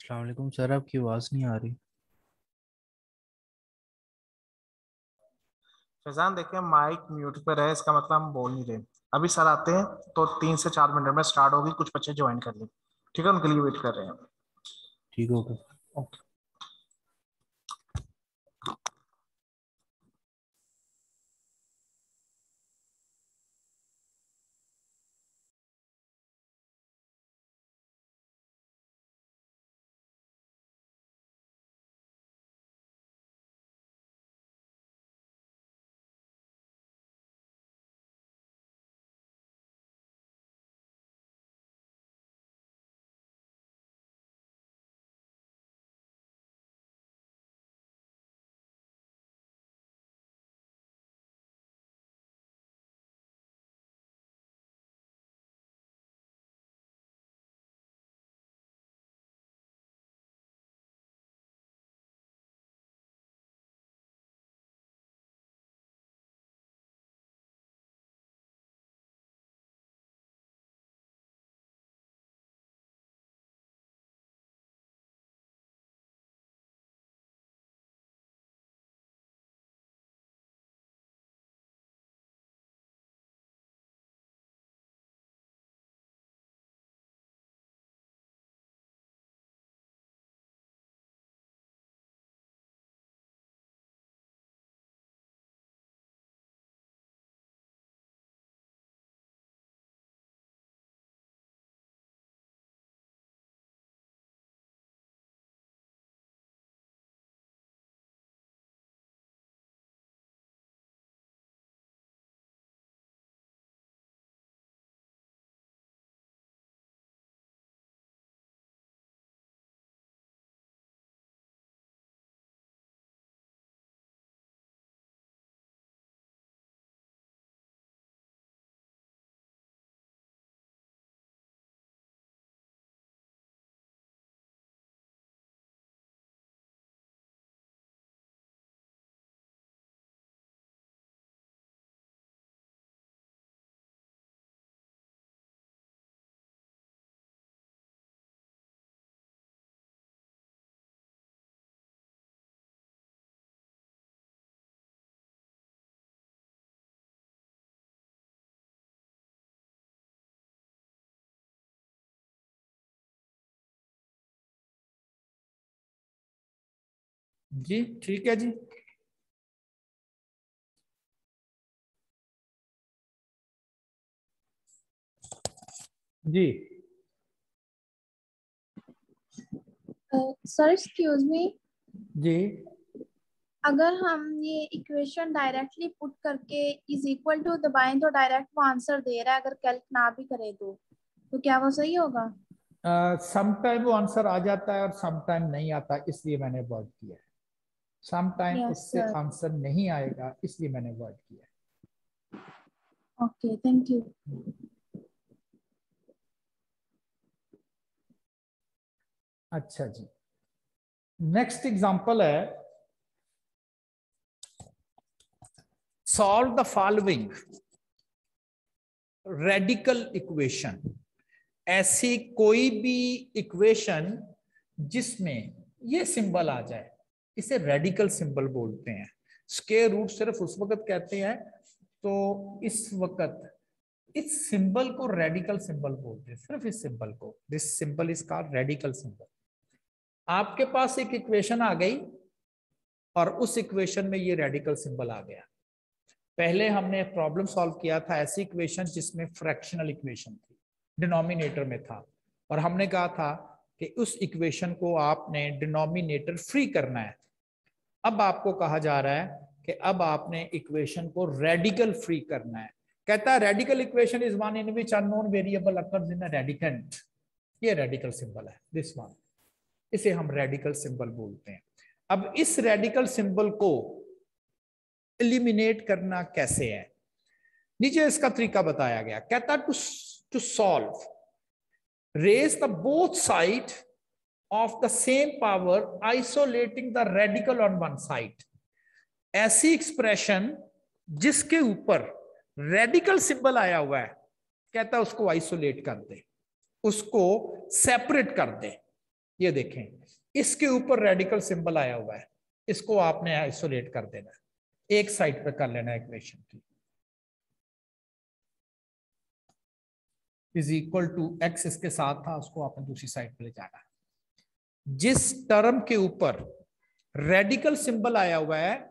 अस्सलाम वालेकुम सर, आपकी आवाज़ नहीं आ रही। फैजान देखिए, माइक म्यूट पे रहे, इसका मतलब हम बोल नहीं रहे। अभी सर आते हैं तो 3 से 4 मिनट में स्टार्ट होगी। कुछ बच्चे ज्वाइन कर लें, ठीक है, उनके लिए वेट कर रहे हैं। ठीक होगा। ओके। जी ठीक है जी। जी सर एक्सक्यूज मी, जी। अगर हम ये इक्वेशन डायरेक्टली पुट करके इज इक्वल टू दबाएं तो डायरेक्ट वो आंसर दे रहा है, अगर कैल्क ना भी करे तो क्या वो सही होगा? सम टाइम वो आंसर आ जाता है और सम टाइम नहीं आता, इसलिए मैंने वर्ड किया है। सम टाइम यस उससे सर। आंसर नहीं आएगा, इसलिए मैंने वर्ड किया ओके, थैंक यू। है। अच्छा जी, नेक्स्ट एग्जांपल है, solve the following radical equation. ऐसी कोई भी इक्वेशन जिसमें ये सिंबल आ जाए, इसे रेडिकल सिंबल बोलते हैं। स्क्वायर रूट सिर्फ उस वक्त कहते हैं, तो इस वक्त इस सिंबल को रेडिकल सिंबल बोलते हैं, सिर्फ इस सिंबल को। This symbol is called radical symbol. आपके पास एक इक्वेशन आ गई और उस इक्वेशन में ये रेडिकल सिंबल आ गया। पहले हमने प्रॉब्लम सॉल्व किया था ऐसी इक्वेशन जिसमें फ्रैक्शनल इक्वेशन थी, डिनोमिनेटर में था, और हमने कहा था कि उस इक्वेशन को आपने डिनोमिनेटर फ्री करना है। अब आपको कहा जा रहा है कि अब आपने इक्वेशन को रेडिकल फ्री करना है। कहता है radical equation is one in which unknown variable occurs in a radicand. ये रेडिकल सिंबल है, दिस वन। इसे हम रेडिकल सिंबल बोलते हैं। अब इस रेडिकल सिंबल को एलिमिनेट करना कैसे है, नीचे इसका तरीका बताया गया। कहता to solve, raise the both side of the same power isolating the radical on one side. ऐसी एक्सप्रेशन जिसके ऊपर रेडिकल सिंबल आया हुआ है, कहता है उसको आइसोलेट कर दे, उसको सेपरेट कर दे। ये देखें, इसके ऊपर रेडिकल सिंबल आया हुआ है, इसको आपने आइसोलेट कर देना, एक साइड पे कर लेना इक्वेशन की। इज इक्वल टू एक्स इसके साथ था, उसको आपने दूसरी साइड पे ले जाना है। जिस टर्म के ऊपर रेडिकल सिंबल आया हुआ है,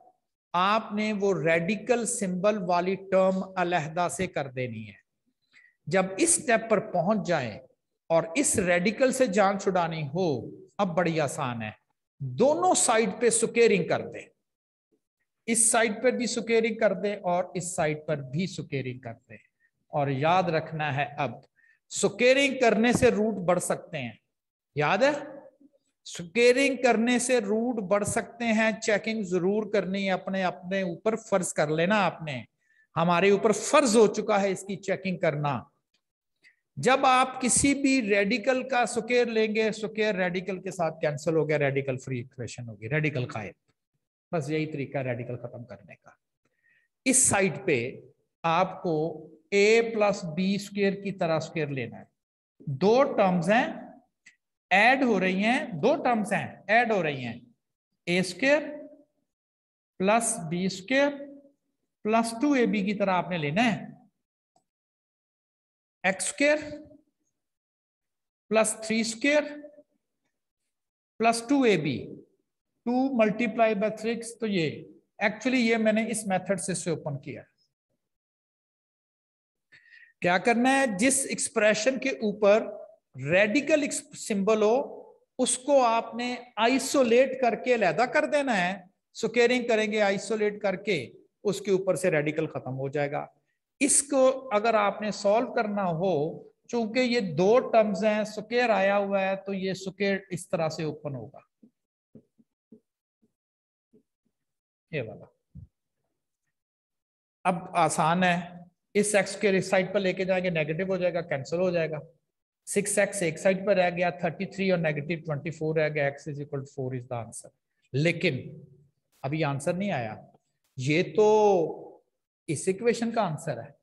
आपने वो रेडिकल सिंबल वाली टर्म अलहदा से कर देनी है। जब इस स्टेप पर पहुंच जाएं और इस रेडिकल से जान छुड़ानी हो, अब बड़ी आसान है, दोनों साइड पे स्क्वेयरिंग कर दें, इस साइड पर भी स्क्वेयरिंग कर दें और इस साइड पर भी स्क्वेयरिंग कर दें। और याद रखना है, अब स्क्वेयरिंग करने से रूट बढ़ सकते हैं, याद है, स्क्वेयरिंग करने से रूट बढ़ सकते हैं। चेकिंग जरूर करनी है, अपने अपने ऊपर फर्ज कर लेना, आपने, हमारे ऊपर फर्ज हो चुका है इसकी चेकिंग करना। जब आप किसी भी रेडिकल का स्क्वायर लेंगे, स्क्वायर रेडिकल के साथ कैंसिल हो गया, रेडिकल फ्री इक्वेशन होगी, रेडिकल गायब। बस यही तरीका है रेडिकल खत्म करने का। इस साइड पे आपको a प्लस बी स्क्वायर की तरह स्क्वायर लेना है। दो टर्म्स हैं, ऐड हो रही हैं, दो टर्म्स हैं ऐड हो रही हैं, a square plus B square plus 2ab की तरह आपने लेना है। X square plus 3 square plus 2ab, 2 multiply by 3, तो ये एक्चुअली ये मैंने इस मेथड से ओपन किया। क्या करना है, जिस एक्सप्रेशन के ऊपर रेडिकल सिंबल हो उसको आपने आइसोलेट करके अलहदा कर देना है। स्क्वेयरिंग करेंगे आइसोलेट करके, उसके ऊपर से रेडिकल खत्म हो जाएगा। इसको अगर आपने सॉल्व करना हो, चूंकि ये दो टर्म्स हैं, स्क्वायर आया हुआ है, तो ये स्क्वायर इस तरह से ओपन होगा, ये वाला। अब आसान है, इस एक्स के इस साइड पर लेके जाएंगे, नेगेटिव हो जाएगा, कैंसिल हो जाएगा। 6x एक साइड पर रह गया, 33 और नेगेटिव 24 रह गया, x is equal 4 is the answer. लेकिन अभी आंसर नहीं आया, ये तो इस इक्वेशन का आंसर है,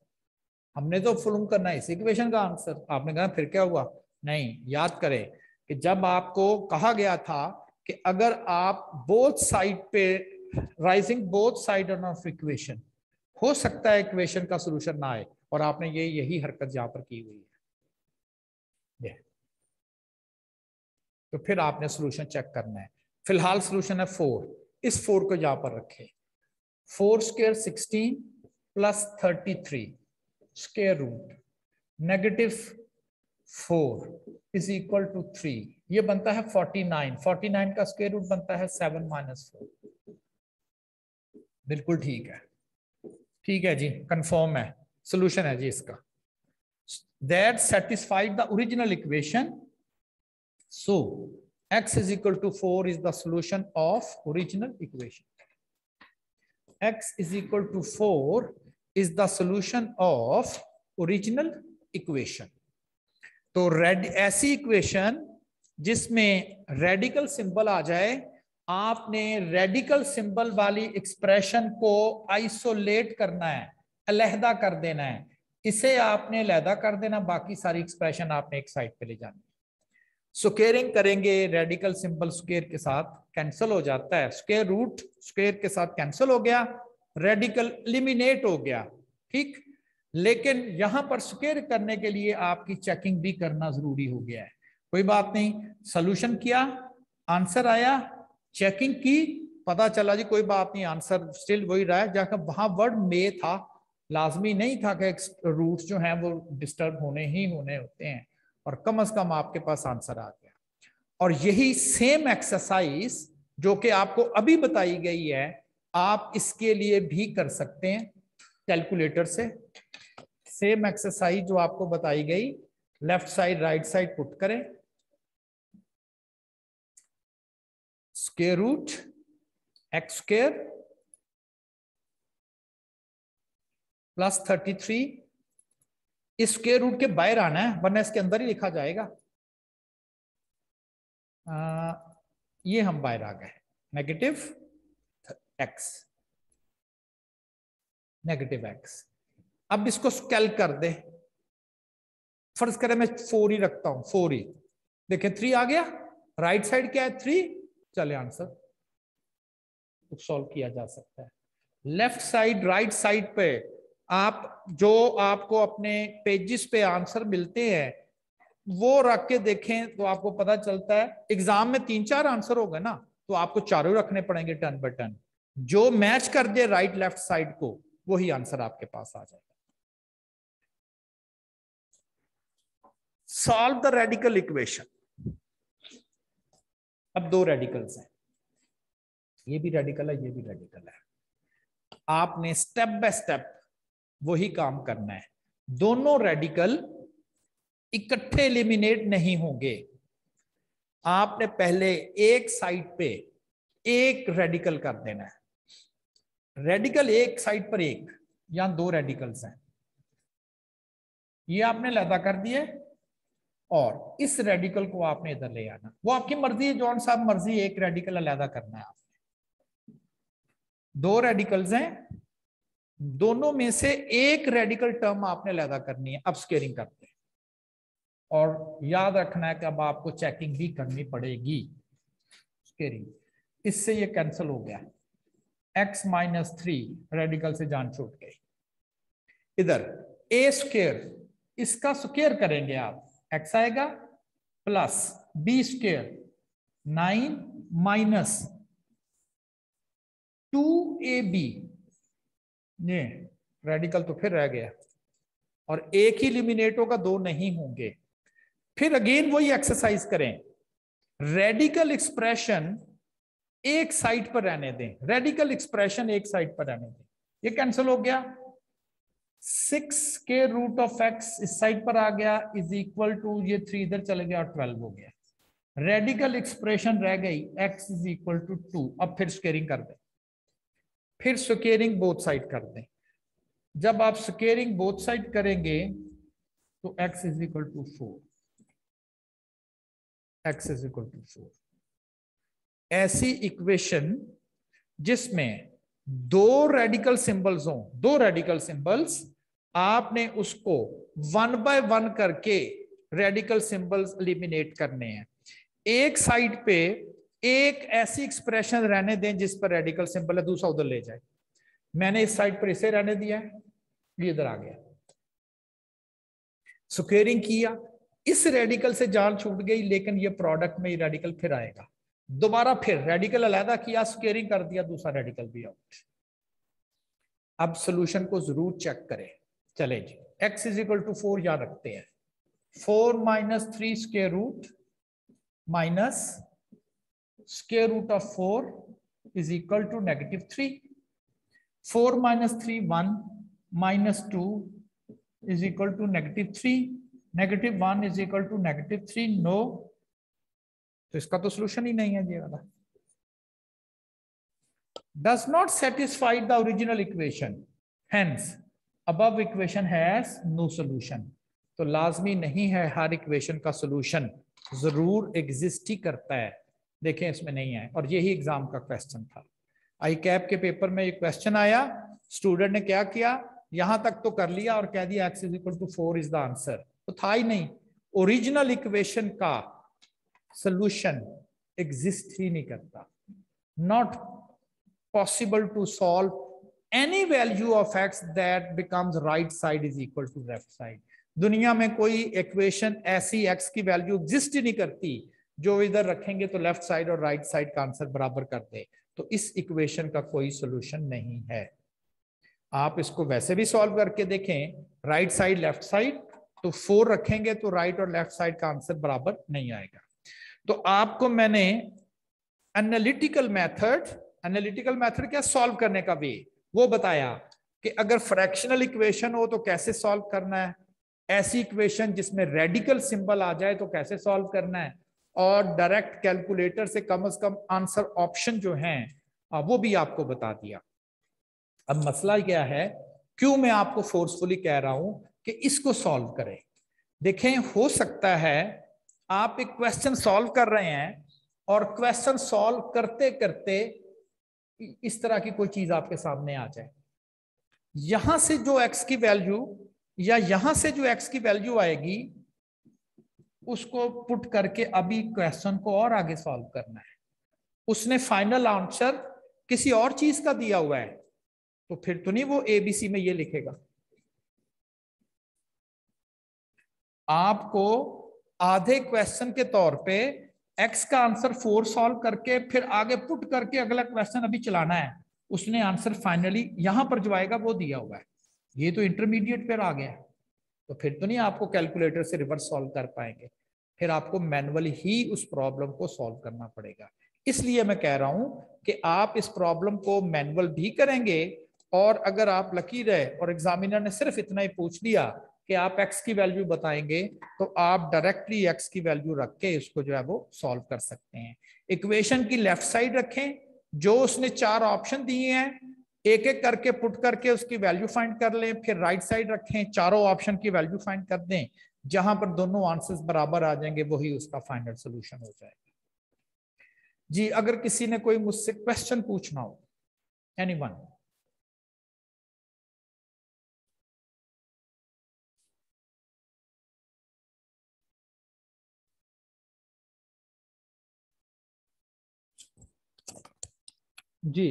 हमने तो फुलूम करना है इस इक्वेशन का आंसर। आपने कहा फिर क्या हुआ? नहीं, याद करें कि जब आपको कहा गया था कि अगर आप बोथ साइड पे rising both side of equation, हो सकता है इक्वेशन का सॉल्यूशन ना आए, और आपने यही हरकत यहां पर की हुई है। तो फिर आपने सॉल्यूशन चेक करना है। फिलहाल सॉल्यूशन है 4, इस 4 को यहां पर रखें। 4 square 16 plus 33 square root negative 4 is equal to 3, ये बनता है 49। 49 का स्क्वायर रूट बनता है 7 माइनस 4। बिल्कुल ठीक है, ठीक है जी, कंफर्म है, सॉल्यूशन है जी इसका। That satisfied the original equation, so x is equal to 4 is the solution of original equation. X is equal to 4 is the solution of original equation. तो ऐसी इक्वेशन जिसमें रेडिकल सिंबल आ जाए, आपने radical symbol वाली expression को isolate करना है, अलहदा कर देना है, इसे आपने अलहदा कर देना, बाकी सारी एक्सप्रेशन आपने एक साइड पे ले जानी। स्क्वेयरिंग करेंगे, रेडिकल सिंबल स्क्वेयर के साथ कैंसिल हो जाता है, स्क्वेयर रूट स्क्वेयर के साथ कैंसिल हो गया, रेडिकल एलिमिनेट हो गया, ठीक। लेकिन यहां पर स्क्वेयर करने के लिए आपकी चेकिंग भी करना जरूरी हो गया है। कोई बात नहीं, सॉल्यूशन किया, आंसर आया, चेकिंग की, पता चला जी कोई बात नहीं, आंसर स्टिल वही रहा है, जाकर वहां वर्ड में था, लाजमी नहीं था कि रूट्स जो हैं वो डिस्टर्ब होने ही होने होते हैं, और कम से कम आपके पास आंसर आ गया। और यही सेम एक्सरसाइज जो कि आपको अभी बताई गई है, आप इसके लिए भी कर सकते हैं कैलकुलेटर से। सेम एक्सरसाइज जो आपको बताई गई, left side right side put करें, square root x square plus 33, इस स्क्वायर रूट के बाहर आना है, वरना इसके अंदर ही लिखा जाएगा। ये हम बाहर आ गए, नेगेटिव एक्स, नेगेटिव एक्स। अब इसको स्केल कर दे, फर्ज करें मैं 4 ही रखता हूं, 4 ही, देखें 3 आ गया, राइट साइड क्या है 3, चले आंसर तो सॉल्व किया जा सकता है। लेफ्ट साइड राइट साइड पे आप जो आपको अपने पेजेस पे आंसर मिलते हैं वो रख के देखें तो आपको पता चलता है। एग्जाम में 3-4 आंसर होगा ना तो आपको चारों रखने पड़ेंगे टर्न बाय टर्न, जो मैच कर दे राइट लेफ्ट साइड को वही आंसर आपके पास आ जाएगा। Solve the radical equation. अब 2 रेडिकल्स हैं, ये भी रेडिकल है ये भी रेडिकल है। आपने स्टेप बाय स्टेप वही काम करना है। दोनों रेडिकल इकट्ठे एलिमिनेट नहीं होंगे। आपने पहले एक साइड पे एक रेडिकल कर देना है। रेडिकल एक साइड पर एक, यहां 2 रेडिकल्स हैं, ये आपने अलग कर दिए और इस रेडिकल को आपने इधर ले आना। वो आपकी मर्जी है, जॉन साहब मर्जी, एक रेडिकल अलग करना है आपने। 2 रेडिकल्स हैं, दोनों में से एक रेडिकल टर्म आपने अलग करनी है। अब स्केयरिंग करते हैं और याद रखना है कि अब आपको चेकिंग भी करनी पड़ेगी। स्केयरिंग, इससे ये कैंसिल हो गया, x-3 रेडिकल से जान छूट गई। इधर a स्क्वायर, इसका स्क्वायर करेंगे आप, x आएगा plus b square 9 minus 2ab, ये रेडिकल तो फिर रह गया और एक ही एलिमिनेट होगा, 2 नहीं होंगे। फिर अगेन वही एक्सरसाइज करें, रेडिकल एक्सप्रेशन एक साइड पर रहने दें, रेडिकल एक्सप्रेशन एक साइड पर रहने दें। ये कैंसिल हो गया, 6√x इस साइड पर आ गया इज इक्वल टू, ये 3 इधर चले गया और 12 हो गया। रेडिकल एक्सप्रेशन रह गई x इज इक्वल टू 2। अब फिर स्क्वेयरिंग कर दें, फिर स्क्वेयरिंग बोथ साइड कर दें। जब आप स्क्वेयरिंग बोथ साइड करेंगे तो x is equal to 4, x is equal to 4। ऐसी इक्वेशन जिसमें 2 रेडिकल सिंबल्स हों, 2 रेडिकल सिंबल्स, आपने उसको 1 बाय 1 करके रेडिकल सिंबल्स एलिमिनेट करने हैं। एक साइड पे एक ऐसी एक्सप्रेशन रहने दें जिस पर रेडिकल सिंबल है, दूसरा उधर ले जाए। मैंने इस साइड पर इसे रहने दिया है, ये इधर आ गया, स्क्वेयरिंग किया, इस रेडिकल से जान छूट गई, लेकिन ये प्रोडक्ट में ये रेडिकल फिर आएगा। दोबारा फिर रेडिकल अलहदा किया, स्क्वेयरिंग कर दिया, दूसरा रेडिकल भी आउट। अब सॉल्यूशन को जरूर चेक करें। चले जी, x इज इक्वल टू 4 याद रखते हैं, 4 minus 3 square root minus square root of 4 is equal to -3। 4 minus 3 1 minus 2 is equal to -3, -1 is equal to -3। No, तो इसका तो सोल्यूशन ही नहीं है ये वाला। Does not satisfy the original equation, hence above equation has no solution. तो लाजमी नहीं है हर इक्वेशन का सोल्यूशन जरूर एग्जिस्ट ही करता है। देखें इसमें नहीं है, और यही एग्जाम का क्वेश्चन था। आई कैप के पेपर में एक क्वेश्चन आया, स्टूडेंट ने क्या किया, यहां तक तो कर लिया और कह दिया x is equal to 4 is the answer. तो था ही नहीं, ओरिजिनल इक्वेशन का सोल्यूशन एग्जिस्ट ही नहीं करता। Not possible to solve any value of x that becomes right side is equal to left side. दुनिया में कोई इक्वेशन ऐसी x की वैल्यू एग्जिस्ट ही नहीं करती जो इधर रखेंगे तो लेफ्ट साइड और राइट साइड का आंसर बराबर कर दे। तो इस इक्वेशन का कोई सोल्यूशन नहीं है। आप इसको वैसे भी सॉल्व करके देखें, राइट साइड लेफ्ट साइड, तो 4 रखेंगे तो राइट और लेफ्ट साइड का आंसर बराबर नहीं आएगा। तो आपको मैंने एनालिटिकल मेथड क्या सॉल्व करने का वे वो बताया कि अगर फ्रैक्शनल इक्वेशन हो तो कैसे सॉल्व करना है, ऐसी इक्वेशन जिसमें रेडिकल सिंबल आ जाए तो कैसे सॉल्व करना है, और डायरेक्ट कैलकुलेटर से कम आंसर ऑप्शन जो हैं वो भी आपको बता दिया। अब मसला क्या है, क्यों मैं आपको फोर्सफुली कह रहा हूं कि इसको सॉल्व करें। देखें, हो सकता है आप एक क्वेश्चन सॉल्व कर रहे हैं और क्वेश्चन सॉल्व करते करते इस तरह की कोई चीज आपके सामने आ जाए, यहां से जो x की वैल्यू या यहां से जो x की वैल्यू आएगी उसको पुट करके अभी क्वेश्चन को और आगे सॉल्व करना है। उसने फाइनल आंसर किसी और चीज का दिया हुआ है तो फिर तो नहीं वो एबीसी में ये लिखेगा। आपको आधे क्वेश्चन के तौर पे एक्स का आंसर 4 सॉल्व करके फिर आगे पुट करके अगला क्वेश्चन अभी चलाना है। उसने आंसर फाइनली यहां पर जो आएगा वो दिया हुआ है, ये तो इंटरमीडिएट पर आ गया, तो फिर तो नहीं आपको कैलकुलेटर से रिवर्स सॉल्व कर पाएंगे, फिर आपको मैनुअली ही उस प्रॉब्लम को सॉल्व करना पड़ेगा। इसलिए मैं कह रहा हूं कि आप इस प्रॉब्लम को मैनुअल भी करेंगे, और अगर आप लकी रहे और एग्जामिनर ने सिर्फ इतना ही पूछ लिया कि आप एक्स की वैल्यू बताएंगे, तो आप डायरेक्टली एक्स की वैल्यू रख के इसको जो है वो सॉल्व कर सकते हैं। इक्वेशन की लेफ्ट साइड रखें, जो उसने 4 ऑप्शन दिए हैं एक एक करके पुट करके उसकी वैल्यू फाइंड कर लें, फिर राइट साइड रखें, चारों ऑप्शन की वैल्यू फाइंड कर दें, जहां पर दोनों आंसर्स बराबर आ जाएंगे वही उसका फाइनल सोल्यूशन हो जाएगा। जी, अगर किसी ने कोई मुझसे क्वेश्चन पूछना हो, एनीवन? जी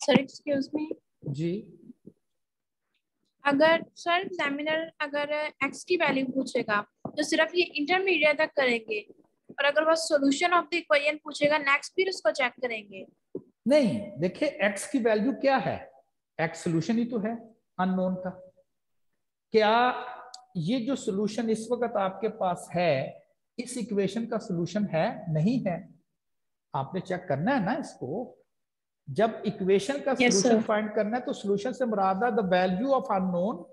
सर एक्सक्यूज मी, जी अगर सर एग्जामिनर अगर एक्स की वैल्यू पूछेगा तो सिर्फ ये इंटरमीडिएट तक करेंगे, और अगर वो सॉल्यूशन ऑफ द इक्वेशन पूछेगा नेक्स्ट फिर उसको चेक करेंगे? नहीं, देखिए एक्स की वैल्यू क्या है, एक्स सोल्यूशन ही तो है अननोन का। क्या ये जो सोल्यूशन इस वक्त आपके पास है इस इक्वेशन का सोल्यूशन है? नहीं है, आपने चेक करना है ना इसको। जब इक्वेशन का Yes, सोल्यूशन sir. फाइंड करना है तो सोल्यूशन से मुराद है the value of unknown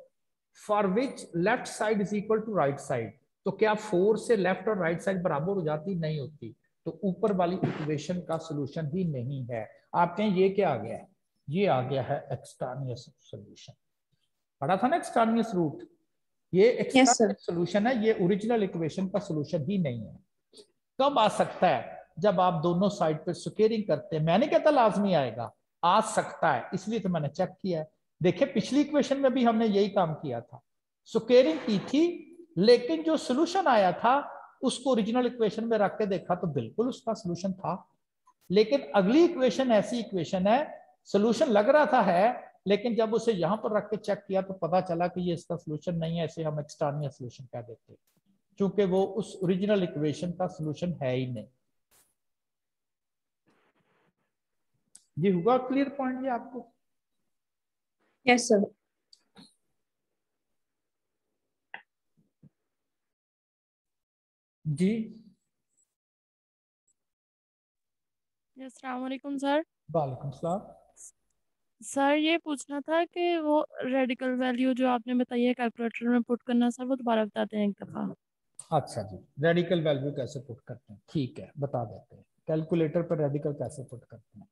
for which left side is equal to right side. तो क्या 4 से लेफ्ट और राइट साइड बराबर हो जाती? नहीं होती, तो ऊपर वाली इक्वेशन का सोल्यूशन ही नहीं है। आप कहें ये क्या आ गया है? ये आ गया है एक्सट्रानियस सोल्यूशन। पढ़ा था ना एक्सट्रानियस रूट, ये Yes, sir. एक्सट्रानियस सोल्यूशन है, ये ओरिजिनल इक्वेशन का सोल्यूशन ही नहीं है। कब आ सकता है? जब आप दोनों साइड पे स्क्वेयरिंग करते हैं। मैं नहीं कहता लाजमी आएगा, आ सकता है, इसलिए तो मैंने चेक किया है। देखिए पिछली इक्वेशन में भी हमने यही काम किया था, स्क्वेयरिंग की थी, लेकिन जो सोल्यूशन आया था उसको ओरिजिनल इक्वेशन में रख के देखा तो बिल्कुल उसका सोल्यूशन था। लेकिन अगली इक्वेशन ऐसी इक्वेशन है, सोल्यूशन लग रहा था है, लेकिन जब उसे यहां पर रख के चेक किया तो पता चला कि ये इसका सोल्यूशन नहीं है, इसे हम एक्सटर्नल सोल्यूशन कह देते हैं, क्योंकि वो उस ओरिजिनल इक्वेशन का सोल्यूशन है ही नहीं। ये हुआ क्लियर पॉइंट ये आपको? Yes, sir. जी अस्सलाम वालेकुम सर। वालेकुम सलाम। सर ये पूछना था कि वो रेडिकल वैल्यू जो आपने बताई है कैलकुलेटर में पुट करना, सर वो दोबारा बताते हैं एक दफ़ा। अच्छा जी, रेडिकल वैल्यू कैसे पुट करते हैं? ठीक है, बता देते हैं। कैलकुलेटर पर रेडिकल कैसे पुट करते हैं?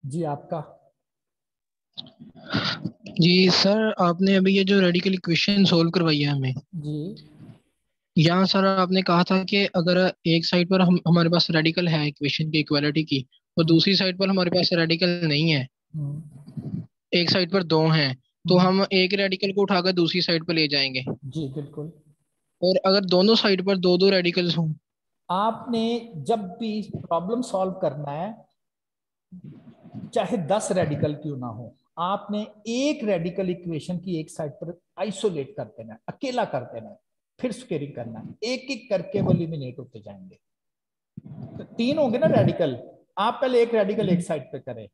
जी आपका? जी सर, आपने अभी ये जो रेडिकल इक्वेशन सोल्व करवाई है हमें, जी यहाँ सर आपने कहा था कि अगर एक साइड पर हमारे पास रेडिकल है इक्वेशन की इक्वालिटी की, और दूसरी साइड पर हमारे पास रेडिकल नहीं है, हम्म, एक साइड पर दो हैं, तो हम एक रेडिकल को उठाकर दूसरी साइड पर ले जाएंगे। जी बिल्कुल। और अगर दोनों साइड पर दो दो रेडिकल्स हों? आपने जब भी प्रॉब्लम सॉल्व करना है, चाहे 10 रेडिकल क्यों ना हो, आपने एक रेडिकल इक्वेशन की एक साइड पर आइसोलेट कर देना है, अकेला कर देना है, फिर स्क्वेयरिंग करना है, एक एक करके वो एलिमिनेट होते जाएंगे। तो 3 होंगे ना रेडिकल, आप पहले एक रेडिकल एक साइड पे करें,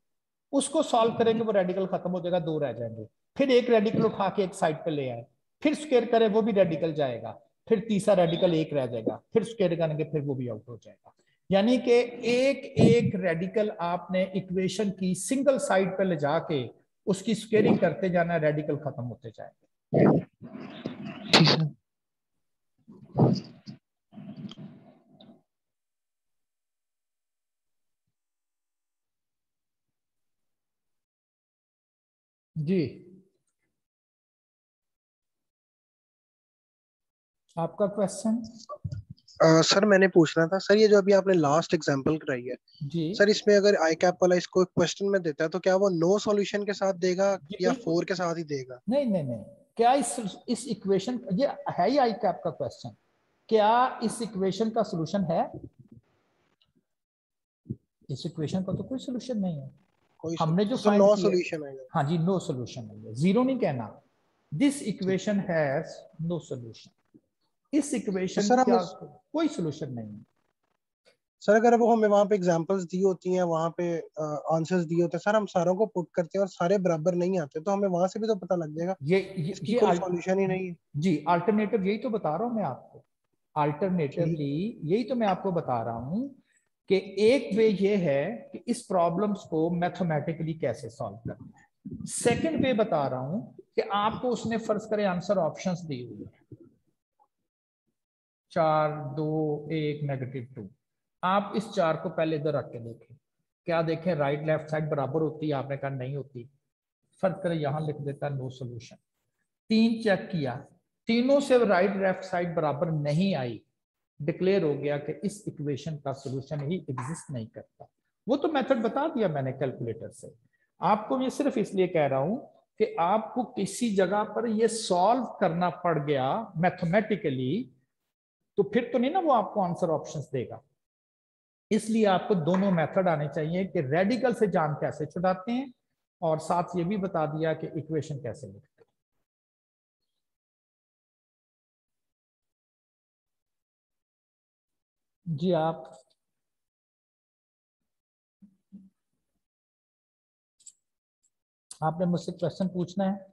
उसको सॉल्व करेंगे, वो रेडिकल खत्म हो जाएगा, 2 रह जाएंगे। फिर एक रेडिकल उठा के एक साइड पे ले आए, फिर स्क्वायर करें, वो भी रेडिकल जाएगा, फिर तीसरा रेडिकल एक रह जाएगा, फिर स्क्वायर करेंगे, फिर वो भी आउट हो जाएगा। यानी कि एक एक रेडिकल आपने इक्वेशन की सिंगल साइड पे ले जाके उसकी स्क्वेयरिंग करते जाना, रेडिकल खत्म होते जाएंगे। ठीक सर। जी आपका क्वेश्चन? सर मैंने पूछना था सर, ये जो अभी आपने लास्ट एग्जांपल कराई है जी सर, इसमें अगर आई कैप वाला इसको क्वेश्चन में देता है तो क्या वो नो सॉल्यूशन के साथ देगा जी या बिल्कुल। 4 के साथ ही देगा? नहीं नहीं नहीं, क्या इस इक्वेशन, ये है ही आई कैप का क्वेश्चन, क्या इस इक्वेशन का सोल्यूशन है? इस इक्वेशन का तो कोई सोल्यूशन नहीं है। कोई हमने जो तो फाइंड नो किया, सॉल्यूशन आएगा। हाँ जी, नो सोल्यूशन है, जीरो नहीं कहना, this equation has no solution. इस तो इक्वेशन सर हम का कोई सोल्यूशन नहीं है। सर अगर वो हमें वहां पे एग्जांपल्स दी होती हैं, वहां पे आंसर्स दिए होते हैं सर, हम सारों को पुट करते हैं और सारे बराबर नहीं आते, तो हमें वहां से भी तो पता लग जाएगा ये इसकी ये कोई सॉल्यूशन ही नहीं है। जी अल्टरनेटिव यही तो बता रहा हूं मैं आपको, ठीक। अल्टरनेटिवली यही तो मैं आपको बता रहा हूं कि एक वे ये है कि इस प्रॉब्लम्स को मैथमेटिकली कैसे सॉल्व करना है। सेकंड वे बता रहा हूं कि आपको उसने फर्ज करें आंसर ऑप्शंस दी हुई है 4 2 1 -2, आप इस 4 को पहले इधर रख के देखें, क्या देखें राइट लेफ्ट साइड बराबर होती है? आपने कहा नहीं होती, फर्ज करें यहां लिख देता नो सोल्यूशन। 3 चेक किया, तीनों से राइट लेफ्ट साइड बराबर नहीं आई, डिक्लेयर हो गया कि इस इक्वेशन का सॉल्यूशन ही एग्जिस्ट नहीं करता। वो तो मेथड बता दिया मैंने कैलकुलेटर से, आपको ये सिर्फ इसलिए कह रहा हूं कि आपको किसी जगह पर ये सॉल्व करना पड़ गया मैथमेटिकली, तो फिर तो नहीं ना वो आपको आंसर ऑप्शंस देगा। इसलिए आपको दोनों मेथड आने चाहिए कि रेडिकल से जान कैसे छुड़ाते हैं, और साथ ये भी बता दिया कि इक्वेशन कैसे लिखते हैं। जी आप आपने मुझसे क्वेश्चन पूछना है?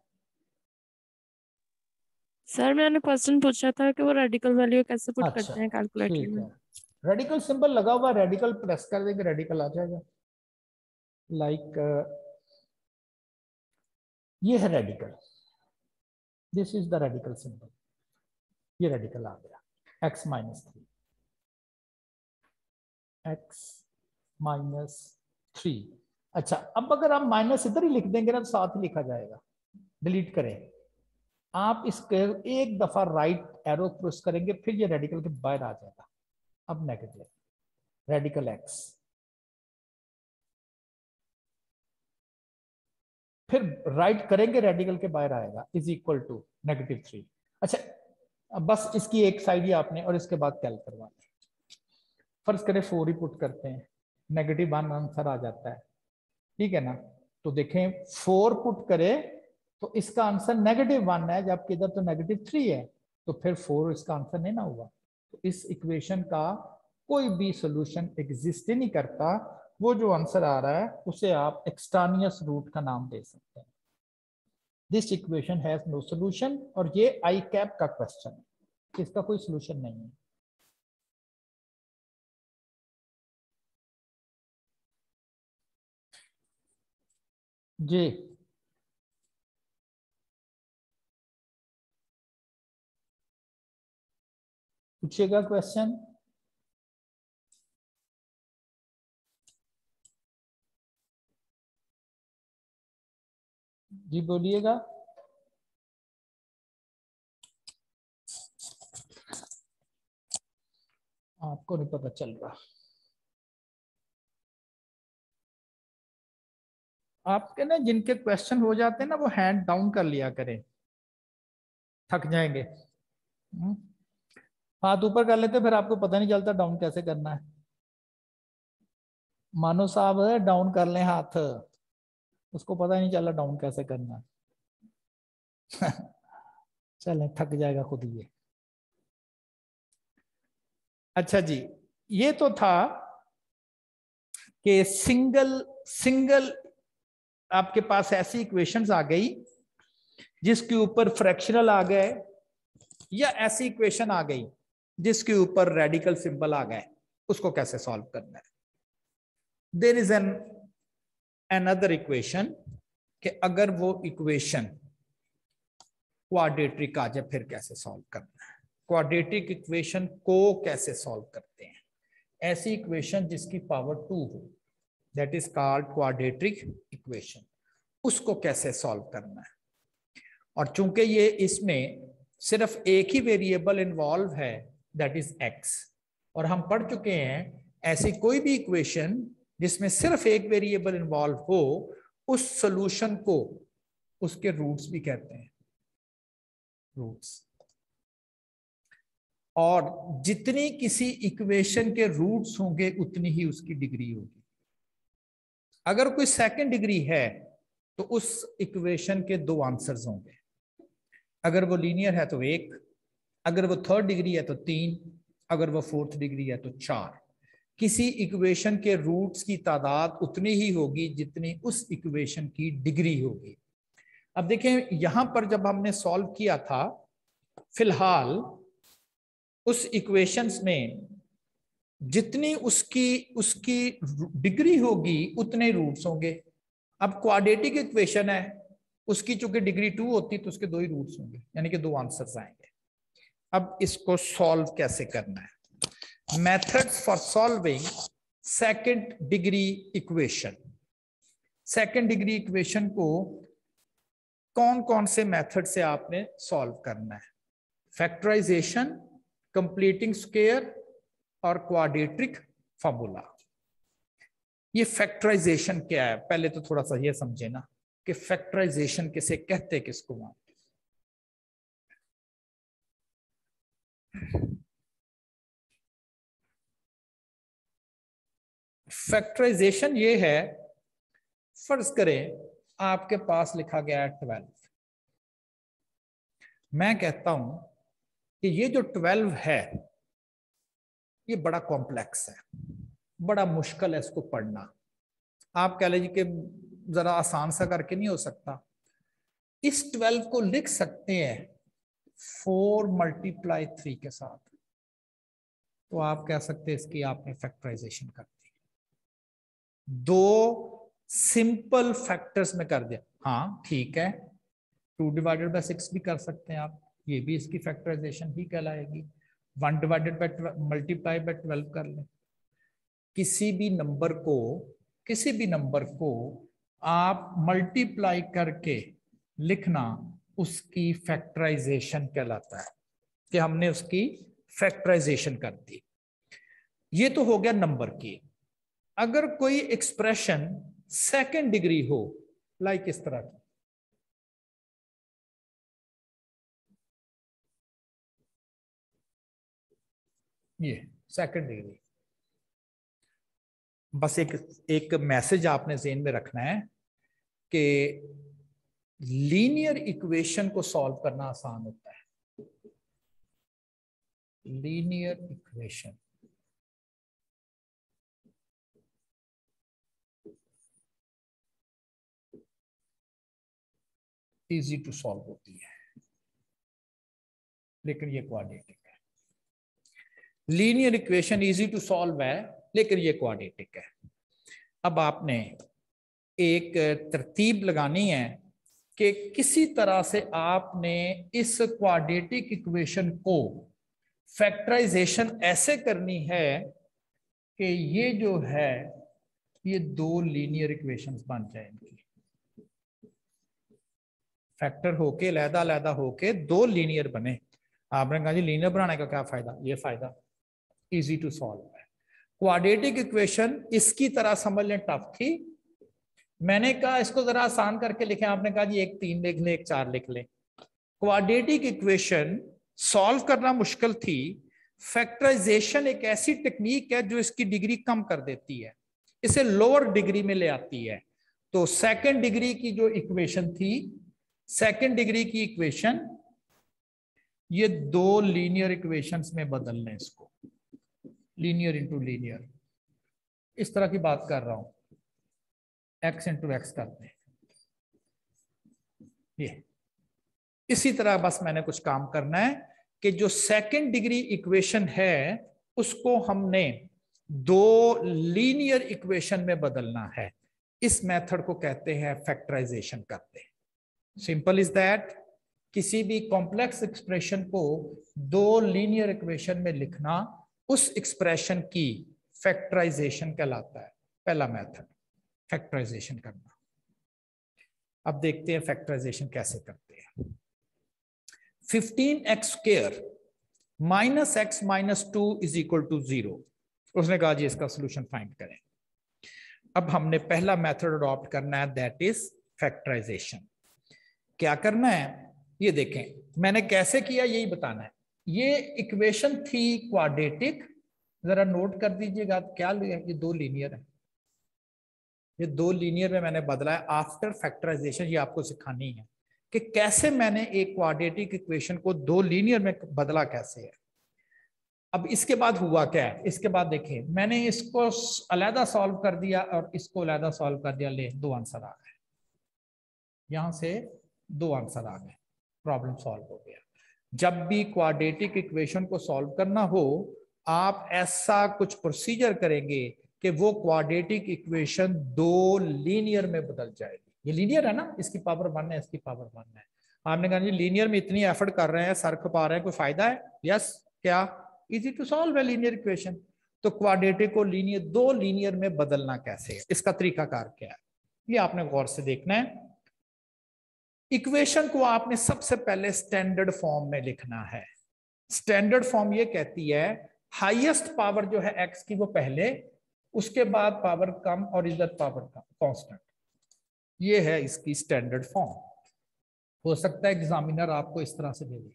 सर मैंने क्वेश्चन पूछा था कि वो रेडिकल वैल्यू कैसे पुट अच्छा करते हैं कैलकुलेटर ठीक में। है, रेडिकल सिंबल लगा हुआ, रेडिकल प्रेस कर देंगे रेडिकल आ जाएगा। लाइक ये है radical, this is the radical symbol, ये रेडिकल आ गया x -3, x -3। अच्छा, अब अगर आप माइनस इधर ही लिख देंगे ना तो साथ ही लिखा जाएगा, डिलीट करें आप इसके एक दफा राइट एरो प्रेस करेंगे, फिर ये रेडिकल के बाहर आ जाएगा। अब नेगेटिव रेडिकल x, फिर राइट करेंगे रेडिकल के बाहर आएगा, इज इक्वल टू -3। अच्छा, अब बस इसकी एक साइड ही आपने और इसके बाद कैल करवाना है। फर्ज करें 4 ही पुट करते हैं, -1 आंसर आ जाता है, ठीक है ना? तो देखें 4 पुट करें तो इसका आंसर -1 है, जबकि इधर तो -3 है, तो फिर 4 इसका आंसर नहीं ना हुआ। तो इस इक्वेशन का कोई भी सोल्यूशन एग्जिस्ट ही नहीं करता, वो जो आंसर आ रहा है उसे आप एक्सट्रानियस रूट का नाम दे सकते हैं। This equation has no solution, और ये आई कैप का क्वेश्चन है, इसका कोई सोल्यूशन नहीं है। जी पूछिएगा क्वेश्चन। जी बोलिएगा। आपको नहीं पता चल रहा, आपके ना जिनके क्वेश्चन हो जाते हैं ना वो हैंड डाउन कर लिया करें, थक जाएंगे। हाथ ऊपर कर लेते फिर आपको पता नहीं चलता डाउन कैसे करना है। मानो साहब डाउन कर लें हाथ, उसको पता ही नहीं चला डाउन कैसे करना है। चले थक जाएगा खुद ये। अच्छा जी, ये तो था कि सिंगल आपके पास ऐसी इक्वेशंस आ गई जिसके ऊपर फ्रैक्शनल आ गए, या ऐसी इक्वेशन आ गई जिसके ऊपर रेडिकल सिंबल आ गए, उसको कैसे सॉल्व करना है। There is an another equation कि अगर वो इक्वेशन क्वाड्रेटिक आ जाए फिर कैसे सॉल्व करना है। क्वाड्रेटिक इक्वेशन को कैसे सॉल्व करते हैं? ऐसी इक्वेशन जिसकी पावर 2 हो, that is called quadratic equation, उसको कैसे सॉल्व करना है। और चूंकि ये इसमें सिर्फ एक ही वेरिएबल इन्वॉल्व है, दैट इज x, और हम पढ़ चुके हैं ऐसी कोई भी इक्वेशन जिसमें सिर्फ एक वेरिएबल इन्वॉल्व हो, उस सॉल्यूशन को उसके रूट्स भी कहते हैं, रूट्स। और जितनी किसी इक्वेशन के रूट्स होंगे उतनी ही उसकी डिग्री होगी। अगर कोई सेकंड डिग्री है तो उस इक्वेशन के 2 आंसर्स होंगे। अगर वो लीनियर है तो 1, अगर वो थर्ड डिग्री है तो 3, अगर वो फोर्थ डिग्री है तो 4। किसी इक्वेशन के रूट्स की तादाद उतनी ही होगी जितनी उस इक्वेशन की डिग्री होगी। अब देखें यहां पर जब हमने सॉल्व किया था, फिलहाल उस इक्वेशंस में जितनी उसकी डिग्री होगी उतने रूट्स होंगे। अब क्वाड्रेटिक इक्वेशन है, उसकी चूंकि डिग्री 2 होती तो उसके 2 ही रूट्स होंगे, यानी कि 2 आंसर्स आएंगे। अब इसको सॉल्व कैसे करना है? Methods for solving second degree equation. Second degree equation को कौन कौन से मेथड से आपने सॉल्व करना है? फैक्टराइजेशन, कंप्लीटिंग स्क्वायर और क्वाड्रेटिक फॉर्मूला। ये फैक्टराइजेशन क्या है, पहले तो थोड़ा सा ये समझे ना कि फैक्टराइजेशन किसे कहते, किसको मानते। फैक्टराइजेशन ये है, फर्ज करें आपके पास लिखा गया है 12। मैं कहता हूं कि ये जो 12 है ये बड़ा कॉम्प्लेक्स है, बड़ा मुश्किल है इसको पढ़ना। आप कह लीजिए कि जरा आसान सा करके नहीं हो सकता। इस 12 को लिख सकते हैं 4 × 3 के साथ, तो आप कह सकते हैं इसकी आपने फैक्टराइजेशन कर दी। 2 सिंपल फैक्टर्स में कर दिया, हाँ ठीक है। 2/6 भी कर सकते हैं आप, ये भी इसकी फैक्टराइजेशन ही कहलाएगी। 1/12 कर लें। किसी भी नंबर को आप मल्टीप्लाई करके लिखना उसकी फैक्टराइजेशन कहलाता है, कि हमने उसकी फैक्टराइजेशन कर दी। ये तो हो गया नंबर की। अगर कोई एक्सप्रेशन सेकंड डिग्री हो, लाइक इस तरह की, ये सेकंड डिग्री, बस एक मैसेज आपने ज़हन में रखना है कि लीनियर इक्वेशन को सॉल्व करना आसान होता है। Linear equation easy to solve होती है, लेकिन ये क्वाड्रेटिक है। Linear equation easy to solve है, लेकिन ये क्वाड्रेटिक है। अब आपने एक तरतीब लगानी है कि किसी तरह से आपने इस क्वाड्रेटिक इक्वेशन को फैक्टराइजेशन ऐसे करनी है कि ये जो है ये 2 लीनियर इक्वेशंस बन जाएंगी। फैक्टर होके अलग-अलग होके 2 लीनियर बने। आपने कहा जी लीनियर बनाने का क्या फायदा? ये फायदा, इजी टू सॉल्व है। क्वाड्रेटिक इक्वेशन इसकी तरह समझ लें टफ थी, मैंने कहा इसको जरा आसान करके लिखें। आपने कहा जी 1 3 लिख ले, 1 4 लिख ले। क्वाड्रेटिक इक्वेशन सॉल्व करना मुश्किल थी। फैक्टराइजेशन एक ऐसी टेक्निक है जो इसकी डिग्री कम कर देती है, इसे लोअर डिग्री में ले आती है। तो सेकंड डिग्री की जो इक्वेशन थी, सेकंड डिग्री की इक्वेशन, ये 2 लीनियर इक्वेशंस में बदल लें इसको, लीनियर इंटू लीनियर, इस तरह की बात कर रहा हूं। x इंटू एक्स करते हैं, ये इसी तरह बस मैंने कुछ काम करना है कि जो सेकंड डिग्री इक्वेशन है उसको हमने 2 लीनियर इक्वेशन में बदलना है। इस मेथड को कहते हैं फैक्टराइजेशन करते हैं। Simple is that. किसी भी कॉम्प्लेक्स एक्सप्रेशन को 2 लीनियर इक्वेशन में लिखना उस एक्सप्रेशन की फैक्टराइजेशन कहलाता है। पहला मेथड फैक्टराइजेशन करना। अब देखते हैं फैक्टराइजेशन कैसे करते हैं। 15x² -x - 2 = 0। उसने कहा जी इसका सोल्यूशन फाइंड करें। अब हमने पहला मेथड अडॉप्ट करना है, दैट इज फैक्टराइजेशन। क्या करना है ये देखें, मैंने कैसे किया यही बताना है। ये इक्वेशन थी क्वाड्रेटिक, जरा नोट कर दीजिएगा क्या ये दो लीनियर है, ये दो लीनियर में मैंने बदला है आफ्टर फैक्टराइजेशन। ये आपको सिखानी है कि कैसे मैंने एक क्वाड्रेटिक इक्वेशन को दो लीनियर में बदला कैसे है। अब इसके बाद हुआ क्या है, इसके बाद देखिए मैंने इसको अलहदा सॉल्व कर दिया और इसको अलहदा सॉल्व कर दिया, ले दो आंसर आ गए, यहां से दो आंसर आ गए, प्रॉब्लम सॉल्व हो गया। जब भी क्वाड्रेटिक इक्वेशन को सॉल्व करना हो आप ऐसा कुछ प्रोसीजर करेंगे कि वो क्वाड्रेटिक इक्वेशन दो लीनियर में बदल जाएगी। ये लीनियर है ना, इसकी पावर 1 है, इसकी पावर 1 है। आपने कहा जी लीनियर में इतनी एफर्ट कर रहे हैं, सर खपा रहे हैं, कोई फायदा है? यस, क्या इजी टू सॉल्व है लीनियर इक्वेशन। तो क्वाड्रेटिक को लीनियर दो लीनियर में बदलना कैसे है, इसका तरीकाकार क्या है, ये आपने गौर से देखना है। इक्वेशन को आपने सबसे पहले स्टैंडर्ड फॉर्म में लिखना है। स्टैंडर्ड फॉर्म ये कहती है हाईएस्ट पावर जो है एक्स की वो पहले, उसके बाद पावर कम और इधर पावर कम कांस्टेंट। ये है इसकी स्टैंडर्ड फॉर्म। हो सकता है एग्जामिनर आपको इस तरह से दे दे,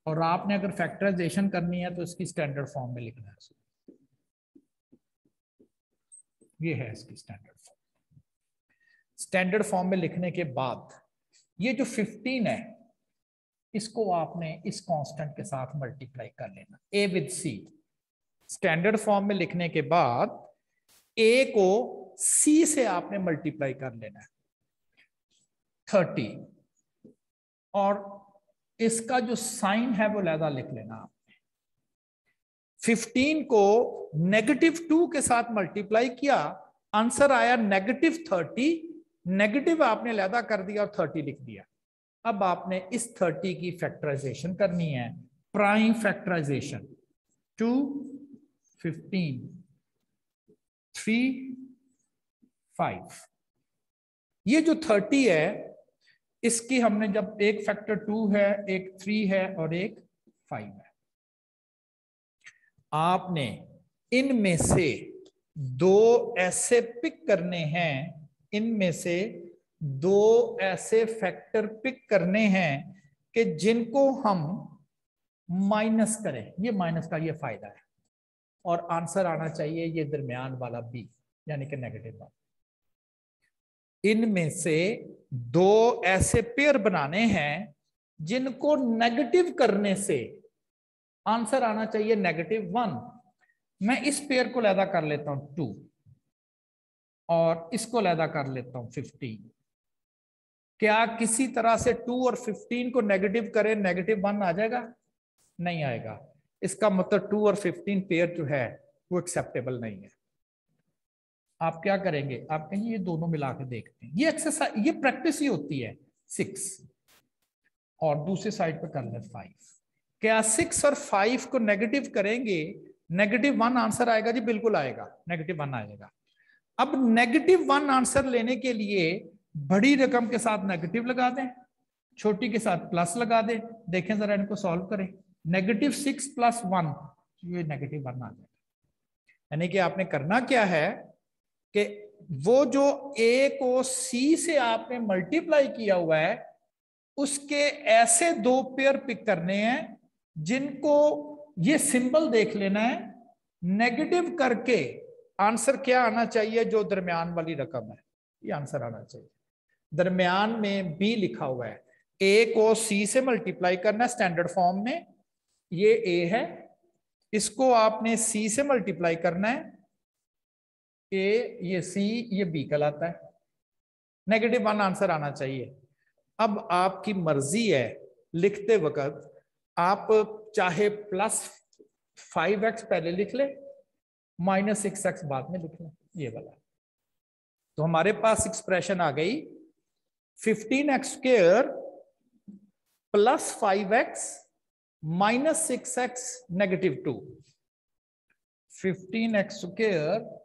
और आपने अगर फैक्टराइजेशन करनी है तो इसकी स्टैंडर्ड फॉर्म में लिखना है। ये है इसकी स्टैंडर्ड फॉर्म। स्टैंडर्ड फॉर्म में लिखने के बाद ये जो 15 है इसको आपने इस कांस्टेंट के साथ मल्टीप्लाई कर लेना, a with c। Standard form में लिखने के बाद a को c से आपने मल्टीप्लाई कर लेना है 30, और इसका जो साइन है वो लहदा लिख लेना आपने। 15 को -2 के साथ मल्टीप्लाई किया, आंसर आया -30। नेगेटिव आपने लहदा कर दिया और 30 लिख दिया। अब आपने इस 30 की फैक्टराइजेशन करनी है, प्राइम फैक्टराइजेशन। 2 15 3 5। ये जो 30 है इसकी हमने जब एक फैक्टर 2 है, एक 3 है और एक 5 है, आपने इनमें से दो ऐसे पिक करने हैं, इनमें से दो ऐसे फैक्टर पिक करने हैं कि जिनको हम माइनस करें। ये माइनस का ये फायदा है, और आंसर आना चाहिए ये दरमियान वाला बी, यानी कि नेगेटिव वाला। इनमें से दो ऐसे पेयर बनाने हैं जिनको नेगेटिव करने से आंसर आना चाहिए -1। मैं इस पेयर को अलहदा कर लेता हूं 2 और इसको अलहदा कर लेता हूं 15। क्या किसी तरह से 2 और 15 को नेगेटिव करें -1 आ जाएगा? नहीं आएगा। इसका मतलब 2 और 15 पेयर जो है वो एक्सेप्टेबल नहीं है। आप क्या करेंगे, आप कहेंगे ये दोनों मिला के देखते हैं। ये एक्सरसाइज, ये प्रैक्टिस ही होती है। 6 और दूसरी साइड पे कर ले 5। क्या 6 और 5 को नेगेटिव करेंगे -1 आंसर आएगा? जी बिल्कुल आएगा, -1 आएगा। अब -1 आंसर लेने के लिए बड़ी रकम के साथ नेगेटिव लगा दें, छोटी के साथ प्लस लगा दें। देखें जरा इनको सॉल्व करें। -6 + 1, ये -1 आ जाएगा। यानी कि आपने करना क्या है कि वो जो a को c से आपने मल्टीप्लाई किया हुआ है उसके ऐसे दो पेयर पिक करने हैं जिनको ये सिंबल देख लेना है, नेगेटिव करके आंसर क्या आना चाहिए? जो दरमियान वाली रकम है ये आंसर आना चाहिए। दरमियान में b लिखा हुआ है, a को c से मल्टीप्लाई करना है स्टैंडर्ड फॉर्म में, ये a है, इसको आपने c से मल्टीप्लाई करना है, a ये c ये b कहलाता है। -1 आंसर आना चाहिए। अब आपकी मर्जी है, लिखते वक्त आप चाहे +5x पहले लिख ले, -6x बाद में लिख लें, ये वाला। तो हमारे पास एक्सप्रेशन आ गई 15x² + 5x - 6x -2। 15x²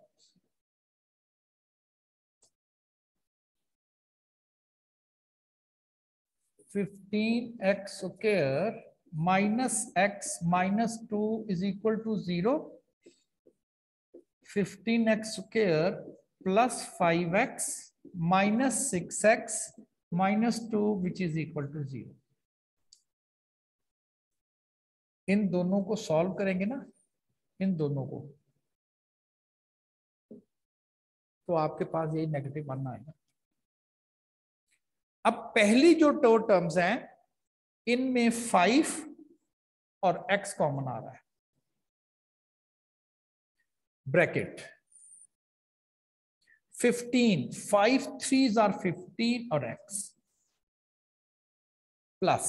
15x square minus x minus 2 is equal to 0, 15x square plus 5x minus 6x minus 2 which is equal to 0। इन दोनों को सॉल्व करेंगे ना, इन दोनों को, तो आपके पास ये नेगेटिव 1 आएगा। अब पहली जो दो टर्म्स हैं इनमें 5 और x कॉमन आ रहा है, ब्रैकेट 15, 5 3s आर 15 और x प्लस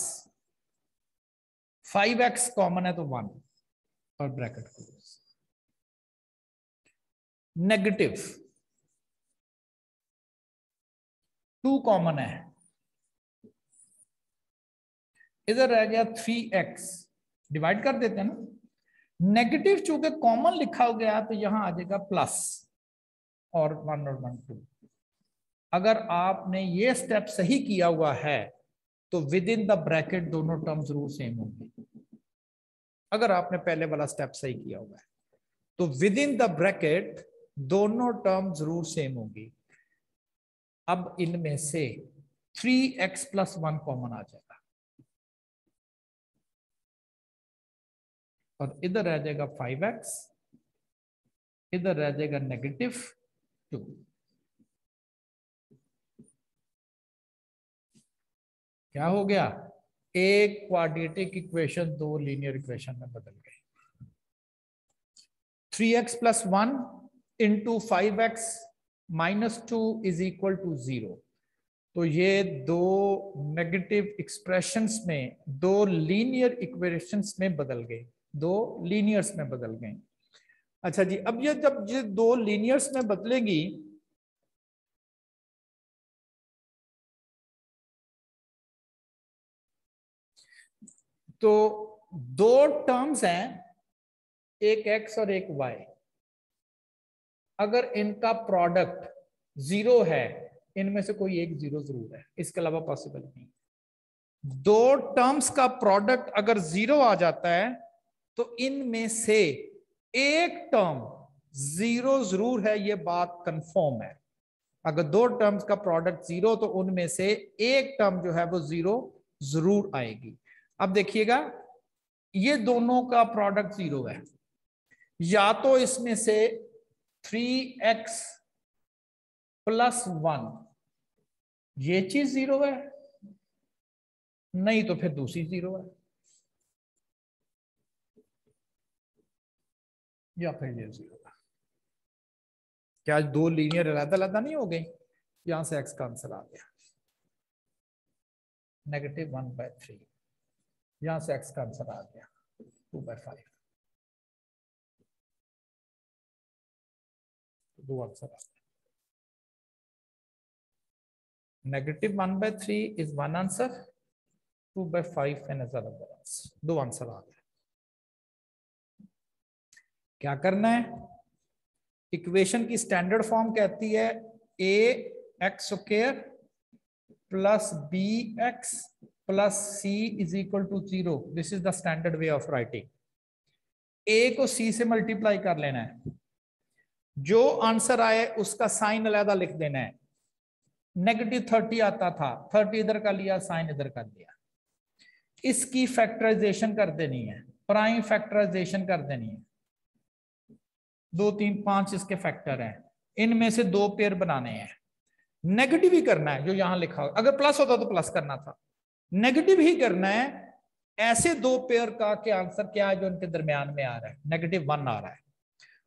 5x कॉमन है तो 1 और ब्रैकेट क्लोज। नेगेटिव 2 कॉमन है, इधर रह गया 3x, डिवाइड कर देते हैं ना। नेगेटिव चूंकि कॉमन लिखा गया तो यहां आ जाएगा प्लस और 1 और 1 2। अगर आपने ये स्टेप सही किया हुआ है तो विद इन द ब्रैकेट दोनों टर्म जरूर सेम होंगे। अगर आपने पहले वाला स्टेप सही किया हुआ है तो विद इन द ब्रैकेट दोनों टर्म जरूर सेम होंगी। अब इनमें से 3x प्लस 1 कॉमन आ जाएगा और इधर रह जाएगा 5x, इधर रह जाएगा नेगेटिव 2। क्या हो गया? एक क्वाड्रेटिक इक्वेशन दो लीनियर इक्वेशन में बदल गई। 3x plus 1 into 5x minus 2 is equal to 0। तो ये दो नेगेटिव एक्सप्रेशंस में, दो लीनियर इक्वेशंस में बदल गए, दो लीनियर्स में बदल गए। अच्छा जी, अब ये जब ये दो लीनियर्स में बदलेगी तो दो टर्म्स हैं, एक x और एक y। अगर इनका प्रोडक्ट 0 है, इनमें से कोई एक 0 जरूर है, इसके अलावा पॉसिबल नहीं। दो टर्म्स का प्रोडक्ट अगर 0 आ जाता है तो इनमें से एक टर्म 0 जरूर है, ये बात कंफर्म है। अगर दो टर्म्स का प्रोडक्ट 0 तो उनमें से एक टर्म जो है वो 0 जरूर आएगी। अब देखिएगा, ये दोनों का प्रोडक्ट 0 है, या तो इसमें से 3x प्लस 1 ये चीज 0 है, नहीं तो फिर दूसरी 0 है, या फिर ये 0 है। क्या दो लीनियर अलग-अलग नहीं हो गई? यहां से x का आंसर आ गया नेगेटिव 1/3, यहां से x का आंसर आ गया 2/5। दो आंसर आ गया, negative 1/3 is one answer, 2/5 and another answer, दो आंसर आ गए। क्या करना है? इक्वेशन की स्टैंडर्ड फॉर्म कहती है ax square plus bx plus c is equal to 0। This is the standard way of writing. a को c से मल्टीप्लाई कर लेना है, जो आंसर आए उसका साइन अलग लिख देना है। नेगेटिव 30 आता था, 30 इधर का लिया, साइन इधर कर दिया। इसकी फैक्टराइजेशन कर देनी है, प्राइम फैक्टराइजेशन कर देनी है। 2 3 5 इसके फैक्टर हैं, इनमें से दो पेयर बनाने हैं। नेगेटिव ही करना है जो यहां लिखा हो, अगर प्लस होता तो प्लस करना था, नेगेटिव ही करना है। ऐसे दो पेयर का क्या आंसर क्या है जो इनके दरमियान में आ रहा है? नेगेटिव 1 आ रहा है।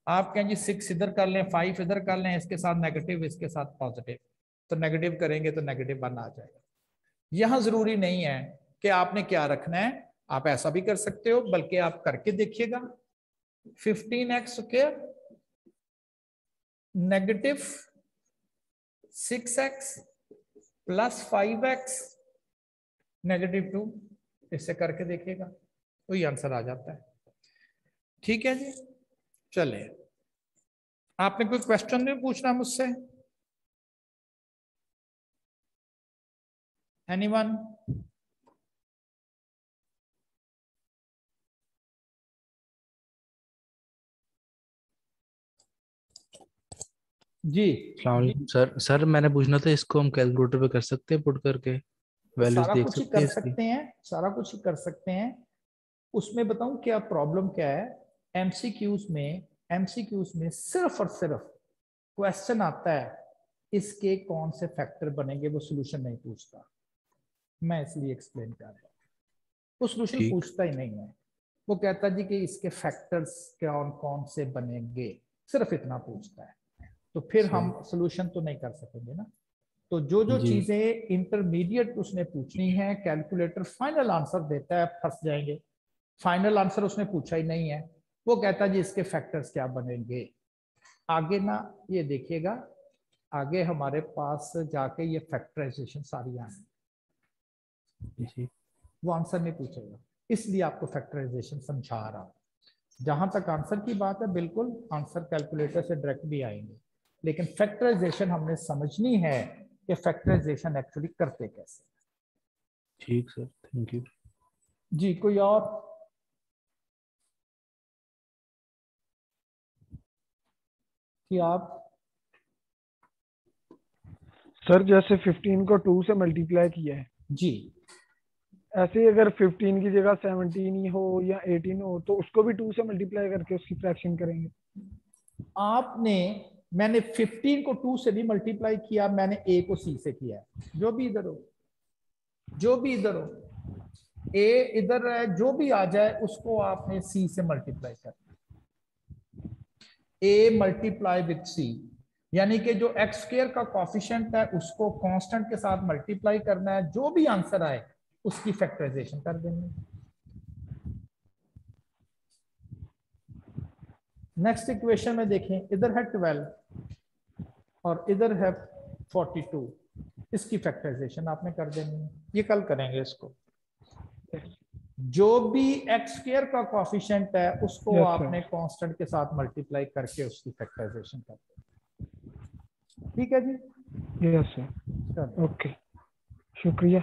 आप कहें जी 6 इधर कर लें, 5 इधर कर लें, इसके साथ नेगेटिव इसके साथ पॉजिटिव, तो नेगेटिव करेंगे तो नेगेटिव 1 आ जाएगा। यहां जरूरी नहीं है कि आपने क्या रखना है, आप ऐसा भी कर सकते हो, बल्कि आप करके देखिएगा। 15x square negative 6x plus 5x negative 2, इससे करके देखिएगा, वही आंसर आ जाता है। ठीक है जी, चले, आपने कोई क्वेश्चन नहीं पूछना मुझसे? एनीवन? जी अस्सलाम वालेकुम सर मैंने पूछना था, इसको हम कैलकुलेटर पे कर सकते हैं पुट करके, वैल्यूज सारा देख कुछ ही सकते कर हैं इसकी? सकते हैं, सारा कुछ ही कर सकते हैं। उसमें बताऊं क्या प्रॉब्लम क्या है, एमसीक्यूज में सिर्फ और सिर्फ क्वेश्चन आता है इसके कौन से फैक्टर बनेंगे, वो सोल्यूशन नहीं पूछता। मैं इसलिए एक्सप्लेन कर रहा हूँ, वो सोल्यूशन ठीक। पूछता ही नहीं है। वो कहता जी कि इसके फैक्टर्स कौन कौन से बनेंगे, सिर्फ इतना पूछता है। तो फिर सही। हम सोल्यूशन तो नहीं कर सकेंगे ना। तो जो जो जी। चीजें इंटरमीडिएट उसने पूछनी है, कैलकुलेटर फाइनल आंसर देता है, फंस जाएंगे। फाइनल आंसर उसने पूछा ही नहीं है, वो कहता है जी इसके फैक्टर्स क्या बनेंगे। आगे ना ये देखिएगा, आगे हमारे पास जाके ये फैक्टराइजेशन सारी आएंगी, जी। वो आंसर नहीं पूछेगा। इसलिए आपको फैक्टराइजेशन समझा रहा हूं। जहां तक आंसर की बात है, बिल्कुल आंसर कैलकुलेटर से डायरेक्ट भी आएंगे, लेकिन फैक्टराइजेशन हमने समझनी है कि फैक्टराइजेशन एक्चुअली करते कैसे। ठीक सर, थैंक यू। जी कोई और? कि आप सर जैसे 15 को 2 से मल्टीप्लाई किया है, जी ऐसे ही अगर 15 की जगह 17 ही हो या 18 हो तो उसको भी 2 से मल्टीप्लाई करके उसकी फ्रैक्शन करेंगे? आपने, मैंने 15 को 2 से भी मल्टीप्लाई किया, मैंने a को c से किया है। जो भी इधर हो, जो भी इधर हो, a इधर है, जो भी आ जाए उसको आपने c से मल्टीप्लाई करना। a मल्टीप्लाई विथ c, यानी कि जो एक्स स्क्वायर का कॉफिशिएंट है उसको कांस्टेंट के साथ मल्टीप्लाई करना है, जो भी आंसर आए उसकी फैक्टराइजेशन कर देंगे। नेक्स्ट इक्वेशन में देखें, इधर है 12 और इधर है 42, इसकी फैक्टराइजेशन आपने कर देनी है। ये कल करेंगे इसको। जो भी एक्स स्क्वायर का कॉफिशिएंट है उसको Yes, आपने sir. कांस्टेंट के साथ मल्टीप्लाई करके उसकी फैक्टराइजेशन कर देनी। ठीक है जी, यस सर, चलो। ओके, शुक्रिया।